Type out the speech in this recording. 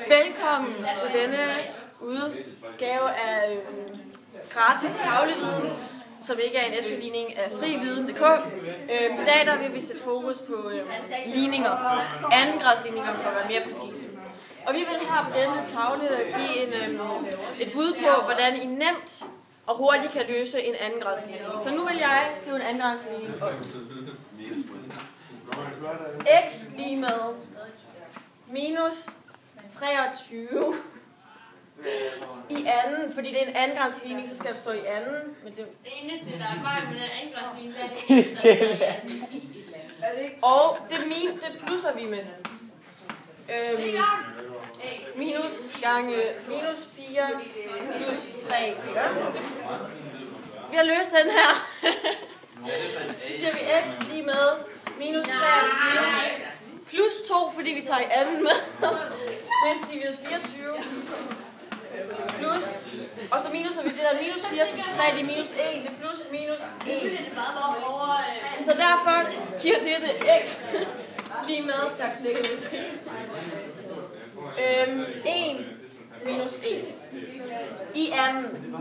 Velkommen til denne udgave af gratis tavleviden, som ikke er en efterligning af frividen.dk. I dag der vil vi sætte fokus på ligninger, andengradsligninger for at være mere præcise. Og vi vil her på denne tavle give et bud på, hvordan I nemt og hurtigt kan løse en andengradsligning. Så nu vil jeg skrive en andengradsligning op. X lige med minus 23 i anden, fordi det er en andengradsligning, så skal det stå i anden. Men det eneste, der er fejl med den andengradsligning, det er det ekstra. Og det plusser vi med. Minus gange minus 4 plus 3. Vi har løst den her. Så siger vi x lige med minus 23 plus 2, fordi vi tager i anden med. Det siger vi 24 plus, og så minuser vi det der minus 4 plus 3, det er minus 1, det er plus minus 1. Så derfor giver det x lige med, der klikker lidt. 1 minus 1 i anden.